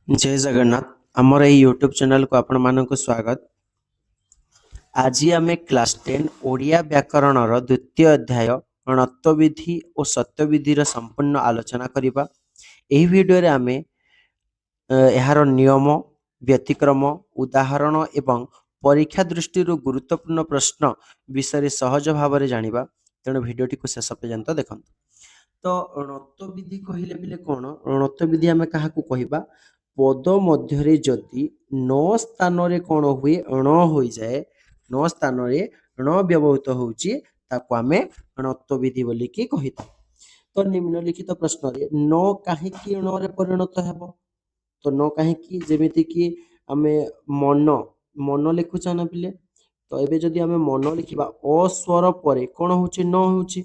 जय जगन्नाथ आमर ये यूट्यूब चैनल को आपण मानक स्वागत। आज आम क्लास 10 ओडिया व्याकरण द्वितीय अध्याय णत्वविधि और सत्यविधि संपूर्ण आलोचना करिबा। एही वीडियो रे आमे एहार नियम व्यतिक्रम उदाहरण एवं परीक्षा दृष्टि गुरुत्वपूर्ण प्रश्न विषय सहज भाव में जानिबा। तेणु वीडियोटी को शेष पर्यंत देखंतु। तो णत्वविधि कहले बिले कोन णत्वविधि आमे काहाकू कहिबा पद मध्य जदि न स्थान रे कोन हुए ण होई जाए न स्थान रे ण व्यवहृत होउची ताको आमे णत्वविधि बोली की कहिता। तो निम्नलिखित प्रश्न रे न काहेकि ण रे परिणत हेबो। तो न काहेकि जेमिति कि आमे मन मन लिखुचा ना पिले। तो एबे जदि आमे मन लिखिबा अ स्वर परे कोन होउची न होउची।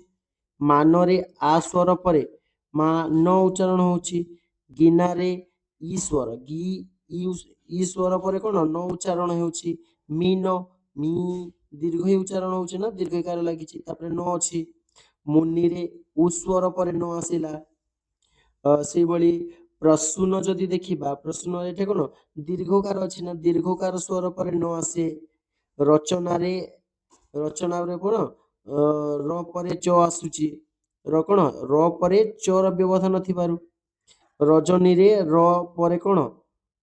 मानरे आ स्वर परे मा न उच्चारण होउची। गिनारे ई स्वर ई स्वर परे कोन न उच्चारण होउची। मीन मी दीर्घ उच्चारण होउची ना दीर्घकार लागिची तापरे न अछि। मुनिरे उ स्वर परे न आसिला। से भली प्रसून जदि देखिबा प्रसून एठे कोन दीर्घकार अछि ना दीर्घकार स्वर परे न आसे। रचनारे रचनारे कोन र परे च आसुची र कोन र परे च र व्यवधान थिबारु। रजनी रे र परे कोन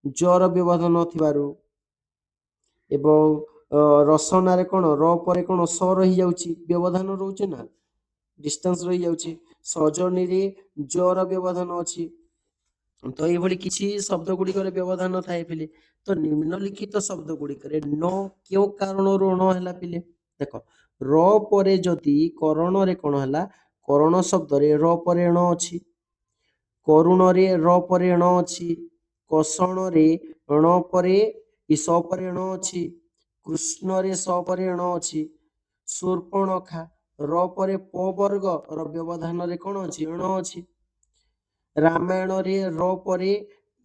ज र व्यवधान थिबारु एवं रसनारे कोन र परे कोन स रही जाउची व्यवधान रहउचे ना डिस्टेंस रही जाउची। सजनी रे ज र व्यवधान अछि। तो ये भली किछि शब्द गुड़िक व्यवधान थाए पिले। तो निम्नलिखित शब्द गुड़िक न क्यों कारण न हैला पिले देख र परे जदि करण रे कोन हैला करण शब्द रे र परे ण अछि। करुण रे र परे ण अछि। कषण रे ण परे स परे ण अछि। कृष्ण रे स परे ण अछि। शूर्पणखा र परे प वर्ग र व्यवधान रे कोन अछि ण अछि। रामायण रे र परे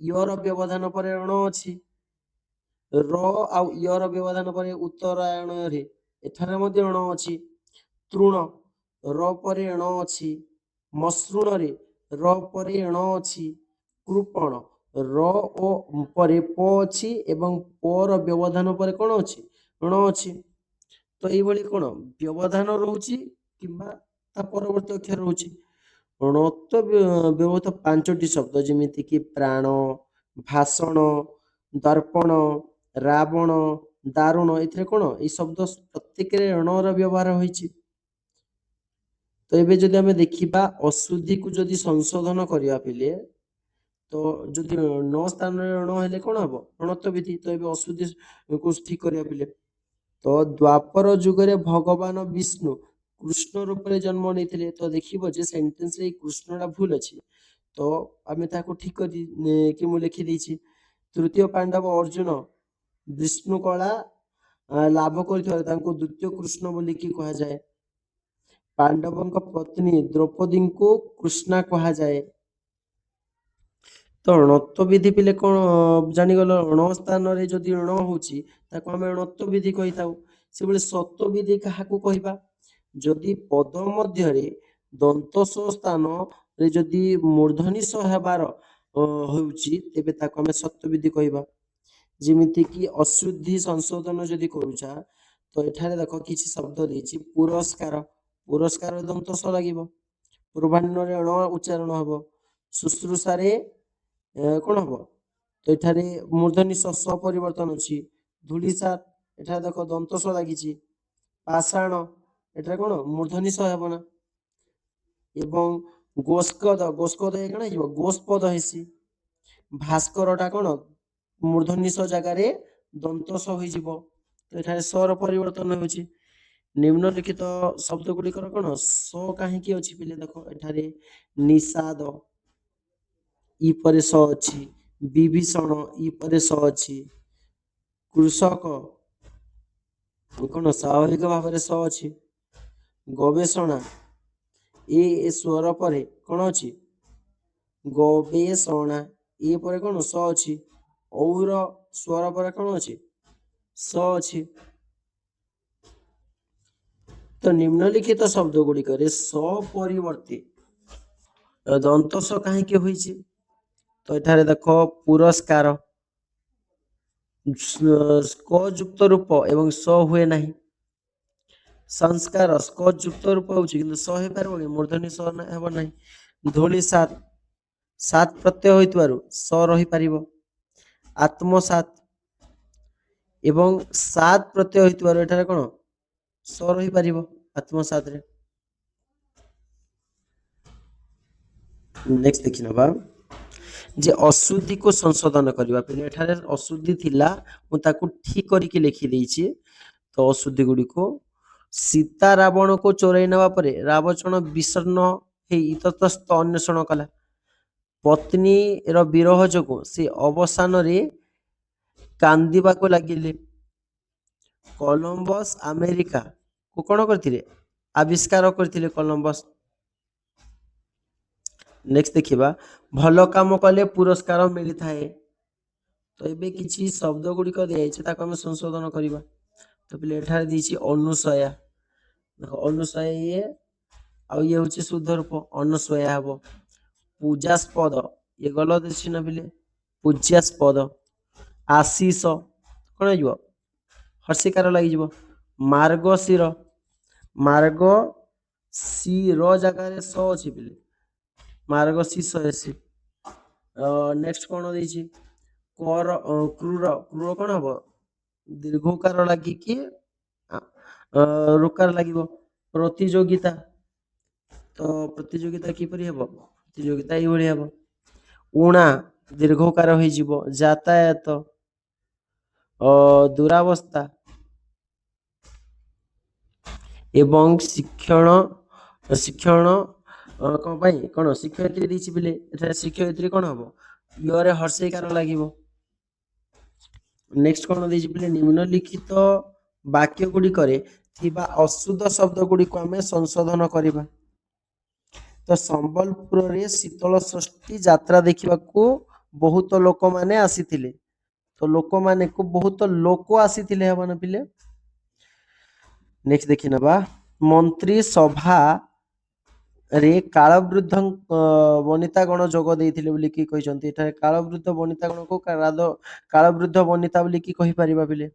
य र व्यवधान परे ण अछि। र आउ य र व्यवधान परे उत्तरायण रे एठारे मध्ये ण अछि। तृण र परे ण अछि। मसृण रे र परे ण अछि। कृपण र ओ परे प अछि एवं प र व्यवधान परे कोन अछि ण अछि। तो एई भली कोन व्यवधान रहउची किबा ता परवर्ती अक्षर रहउची। णत्व व्यवहृत पांचटी शब्द जेमिति कि प्राण भाषण दर्पण रावण दारुण एथिरे कोन ए शब्द प्रत्येक रे ण र व्यवहार होईची। तो एबे जदि आमे देखिबा अशुद्धि को जदि संशोधन करिया पिले तो जदि न स्थान रे ण हेले कोन हबो णत्वविधि। तो एबे अशुद्धि को ठीक करिया पिले तो द्वापर जुगरे भगवान विष्णु कृष्ण रूप रे जन्म नेथिले। तो देखिबो जे सेंटेंस रे कृष्णटा भूल अछि तो आमे ताको ठीक करी कि मु लिखि देछि। तृतीय पांडव अर्जुन विष्णु कला लाभ करथिबार तांको द्वितीय कृष्ण बोली कि कहा जाए। पांडवंक पत्नी द्रौपदी को कृष्णा कहा जाए। तो णत्वविधि पिले कोन जानिगल ण स्थान रे जदि ण होउची ताको आमे णत्वविधि कहिताउ। से बेले सत्वविधि काहाकू कहिबा जदि पद मध्य रे दंत स स्थान रे जदि मूर्धनी स हेबार होउची तेबे ताको आमे सत्वविधि कहिबा। जेमिति कि अशुद्धि संशोधन जदि करूचा तो एठारे देखो किछि शब्द देछि पुरस्कार पुरस्कार दंत स लागिबो। पूर्वाह्न रे ण उच्चारण हबो। शुश्रूषा रे कोन हबो तो एठारे मूर्धनी स परिवर्तन अछि। धूलिसा एठारे देखो दंत स लागिछि। पाषाण एठारे कोन मूर्धनी स हेबो ना एवं गोस्कद गोस्कद ए कोन हिबो गोस्पद हेसी। भास्करटा कोन मूर्धनी स जगह रे दंत स होई जिवो। तो एठारे स र परिवर्तन होछि। निम्नलिखित शब्द गुड़िकर कोन स काहेकि अछि पिले देखो एठारे निषाद ई परे स अछि। विभीषण ई परे स अछि। कृषक कोन स्वाभाविक भाव रे स अछि। गवेषणा ए स्वर परे कोन अछि गवेषणा ए परे कोन स अछि। और स्वर परे कोन अछि स अछि। तो निम्नलिखित शब्द गुड़िक स परिवर्ते दंत स काहेकि होईची ତ ଏଠାରେ ଦେଖ ପୁରସ୍କାର କ ଯୁକ୍ତ ରୂପ ଏବଂ ସ ହୁଏ ନାହିଁ। ସଂସ୍କାର କ ଯୁକ୍ତ ରୂପ ହଉଛି କିନ୍ତୁ ସ ହେଇପାରିବ କି ମୂର୍ଧନି ସ ହେବ ନାହିଁ। ଧୂଳିସାତ ସାତ ପ୍ରତ୍ୟୟ ହୋଇଥିବାରୁ ସ ରହିପାରିବ। ଆତ୍ମସାତ ଏବଂ ସାତ ପ୍ରତ୍ୟୟ ହୋଇଥିବାରୁ ଏଠାରେ କଣ ସ ରହିପାରିବ ଆତ୍ମସାତରେ। ନେକ୍ସଟ ଦେଖି ନେବା ଯେ ଅଶୁଦ୍ଧିକୁ ସଂଶୋଧନ କରିବା। ପିଲେ ଏଠାରେ ଅଶୁଦ୍ଧି ଥିଲା ମୁଁ ତାକୁ ଠିକ କରିକି ଲେଖିଦେଇଛି। ତ ଅଶୁଦ୍ଧି ଗୁଡ଼ିକୁ ସୀତା ରାବଣକୁ ଚୋରାଇ ନେବା ପରେ ରାବଣ ବିଷଣ୍ଣ ହେଇ ଇତସ୍ତତ ଅନ୍ୱେଷଣ କଲା। ପତ୍ନୀର ବିରହ ଯୋଗୁଁ ସେ ଅବସାନରେ କାନ୍ଦିବାକୁ ଲାଗିଲେ। କଲମ୍ବସ ଆମେରିକା କୁ କଣ କରିଥିଲେ ଆବିଷ୍କାର କରିଥିଲେ କଲମ୍ବସ। ନେକ୍ସଟ ଦେଖିବା ଭଲ କାମ କଲେ ପୁରସ୍କାର ମିଳିଥାଏ। ତ ଏବେ କିଛି ଶବ୍ଦ ଗୁଡ଼ିକ ଦିଆଯାଇଛି ତାକୁ ଆମେ ସଂଶୋଧନ କରିବା। ତ ପିଲେ ଏଠାରେ ଦେଇଛି ଅନୁସୟା। ଅନୁସୟା ଇଏ ଆଉ ଇଏ ହଉଛି ଶୁଦ୍ଧ ରୂପ ଅନୁସୟା ହବ। ପୂଜାସ୍ପଦ ଇଏ ଗଲତ ଅଛି ନା ପିଲେ ପୂଜ୍ୟାସ୍ପଦ। ଆଶିଷ କଣ ହେଇଯିବ ହର୍ଷିକାର ଲାଗିଯିବ। ମାର୍ଗଶିର ମାର୍ଗ ଶିର ଜାଗାରେ ସ ଅଛି ପିଲେ ମାର୍ଗଶୀର୍ଷ ହେସି। ନେକ୍ସଟ କଣ ଦେଇଛି କ୍ରୁର କ୍ରୁର କଣ ହବ ଦୀର୍ଘକାର ଲାଗିକି ରୁକାର ଲାଗିବ। ପ୍ରତିଯୋଗିତା ତ ପ୍ରତିଯୋଗିତା କିପରି ହେବ ପ୍ରତିଯୋଗିତା ଏଇଭଳି ହେବ। ଉଣା ଦୀର୍ଘକାର ହେଇଯିବ। ଯାତାୟାତ ଦୁରାବସ୍ଥା ଏବଂ ଶିକ୍ଷଣ ଶିକ୍ଷଣ କଣ ପାଇଁ କଣ ଶିକ୍ଷୟିତ୍ରୀ ଦେଇଛି ପିଲେ ଏଠାରେ ଶିକ୍ଷୟିତ୍ରୀ କଣ ହବ ୟରେ ହର୍ଷେଇକାର ଲାଗିବ। ନେକ୍ସଟ କଣ ଦେଇଛି ପିଲେ ନିମ୍ନଲିଖିତ ବାକ୍ୟ ଗୁଡିକରେ ଥିବା ଅଶୁଦ୍ଧ ଶବ୍ଦ ଗୁଡିକୁ ଆମେ ସଂଶୋଧନ କରିବା। ତ ସମ୍ବଲପୁରରେ ଶୀତଳ ଷଷ୍ଠୀ ଯାତ୍ରା ଦେଖିବାକୁ ବହୁତ ଲୋକମାନେ ଆସିଥିଲେ। ତ ଲୋକମାନଙ୍କୁ ବହୁତ ଲୋକ ଆସିଥିଲେ ହବ ନା ପିଲେ। ନେକ୍ସଟ ଦେଖି ନେବା ମନ୍ତ୍ରୀ ସଭା ରେ କାଳବୃଦ୍ଧ ବନିତା ଗଣ ଯୋଗ ଦେଇଥିଲେ ବୋଲି କି କହିଛନ୍ତି। ଏଠାରେ କାଳବୃଦ୍ଧ ବନିତା ଗଣକୁ କାଳବୃଦ୍ଧ ବନିତା ବୋଲି କି କହିପାରିବା ପିଲେ।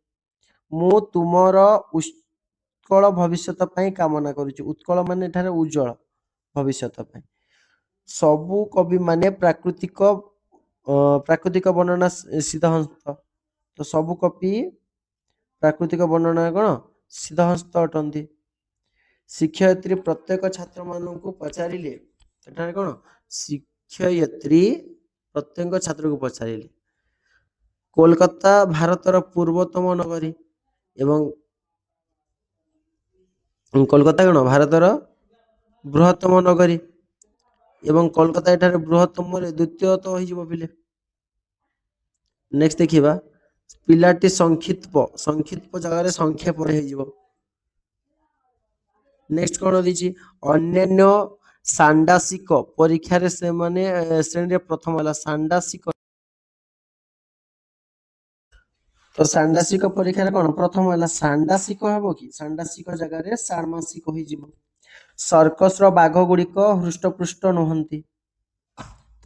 ମୁଁ ତୁମର ଉତ୍କଳ ଭବିଷ୍ୟତ ପାଇଁ କାମନା କରୁଛି। ଉତ୍କଳ ମାନେ ଏଠାରେ ଉଜ୍ଜଳ ଭବିଷ୍ୟତ ପାଇଁ। ସବୁ କବି ମାନେ ପ୍ରାକୃତିକ ବର୍ଣ୍ଣନା ସିଦ୍ଧହସ୍ତ। ତ ସବୁ କବି ପ୍ରାକୃତିକ ବର୍ଣ୍ଣନା କଣ ସିଦ୍ଧହସ୍ତ ଅଟନ୍ତି। ଶିକ୍ଷୟିତ୍ରୀ ପ୍ରତ୍ୟେକ ଛାତ୍ର ମାନଙ୍କୁ ପଚାରିଲେ ଏଠାରେ କଣ ଶିକ୍ଷୟିତ୍ରୀ ପ୍ରତ୍ୟେକ ଛାତ୍ରକୁ ପଚାରିଲେ। କୋଲକାତା ଭାରତର ପୂର୍ବତମ ନଗରୀ ଏବଂ କୋଲକାତା କଣ ଭାରତର ବୃହତ୍ତମ ନଗରୀ ଏବଂ କୋଲକାତା ଏଠାରେ ବୃହତ୍ତମରେ ଦ୍ଵିତୀୟତଃ ହେଇଯିବ ପିଲେ। ନେକ୍ସଟ ଦେଖିବା ପିଲାଟି ସଂକ୍ଷିପ୍ତ ଜାଗାରେ ସଂକ୍ଷେପରେ ହେଇଯିବ। ନେକ୍ସଟ କଣ ଦେଇଛି ଅନ୍ୟାନ୍ୟ ଷାଣ୍ଡାସିକ ପରୀକ୍ଷାରେ ସେମାନେ ଶ୍ରେଣୀରେ ପ୍ରଥମ ହେଲା। ଷାଣ୍ଡାସିକ ତ ଷାଣ୍ଡାସିକ ପରୀକ୍ଷାରେ କଣ ପ୍ରଥମ ହେଲା ଷାଣ୍ଡାସିକ ହବ କି ଷାଣ୍ଡାସିକ ଜାଗାରେ ଷାଣ୍ମାସିକ ହେଇଯିବ। ସର୍କସ ର ବାଘ ଗୁଡିକ ହୃଷ୍ଟପୃଷ୍ଟ ନୁହନ୍ତି।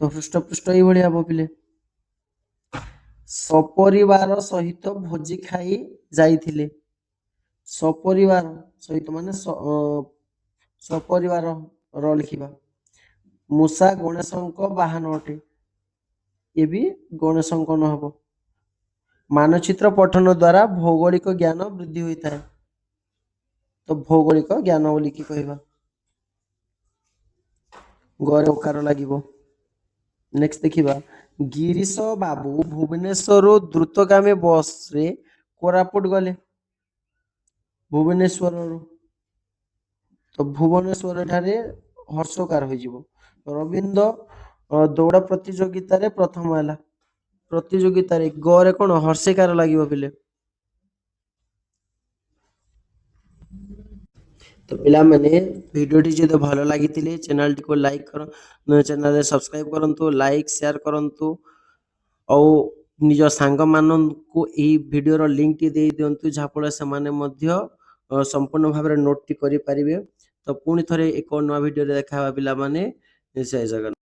ତ ହୃଷ୍ଟପୃଷ୍ଟ ଏଇଭଳି ହବ ପିଲେ। ସପରିବାର ସହିତ ଭୋଜି ଖାଇ ଯାଇଥିଲେ। ସପରିବାର ସହିତ ମାନେ ସପରିବାର ର ଲେଖିବା। ମୂଷା ଗଣେଶଙ୍କ ବାହାନ ଅଟେ। ଏ ବି ଗଣେଶଙ୍କ ନ ହବ। ମାନଚିତ୍ର ପଠନ ଦ୍ଵାରା ଭୌଗୋଳିକ ଜ୍ଞାନ ବୃଦ୍ଧି ହୋଇଥାଏ। ତ ଭୌଗୋଳିକ ଜ୍ଞାନ ବୋଲିକି କହିବା। ଗରେ ଉକାର ଲାଗିବ। ନେକ୍ସଟ ଦେଖିବା ଗିରିଶ ବାବୁ ଭୁବନେଶ୍ୱରରୁ ଦ୍ରୁତଗାମୀ ବସ ରେ କୋରାପୁଟ ଗଲେ। ଭୁବନେଶ୍ୱରରୁ ତ ଭୁବନେଶ୍ୱର ଠାରେ ହର୍ଷକାର ହୋଇଯିବ। ରବୀନ୍ଦ୍ର ଦୌଡ଼ ପ୍ରତିଯୋଗିତାରେ ପ୍ରଥମ ହେଲା। ପ୍ରତିଯୋଗିତାରେ ଗରେ କଣ ହର୍ଷିକାର ଲାଗିବ ପିଲେ। ତ ପିଲାମାନେ ଭିଡ଼ିଓଟି ଯଦି ଭଲ ଲାଗିଥିଲେ ଚ୍ୟାନେଲଟିକୁ ଲାଇକ୍ କର ଚ୍ୟାନେଲରେ ସବସ୍କ୍ରାଇବ କରନ୍ତୁ ଲାଇକ୍ ସେୟାର କରନ୍ତୁ ଆଉ ନିଜ ସାଙ୍ଗମାନଙ୍କୁ ଏହି ଭିଡ଼ିଓର ଲିଙ୍କଟି ଦେଇ ଦିଅନ୍ତୁ ଯାହାଫଳରେ ସେମାନେ ମଧ୍ୟ ସମ୍ପୂର୍ଣ୍ଣ ଭାବରେ ନୋଟଟି କରିପାରିବେ। ତ ପୁଣି ଥରେ ଏକ ନୂଆ ଭିଡ଼ିଓରେ ଦେଖା ହେବା ପିଲାମାନେ ଜୟ ଜଗନ୍ନାଥ।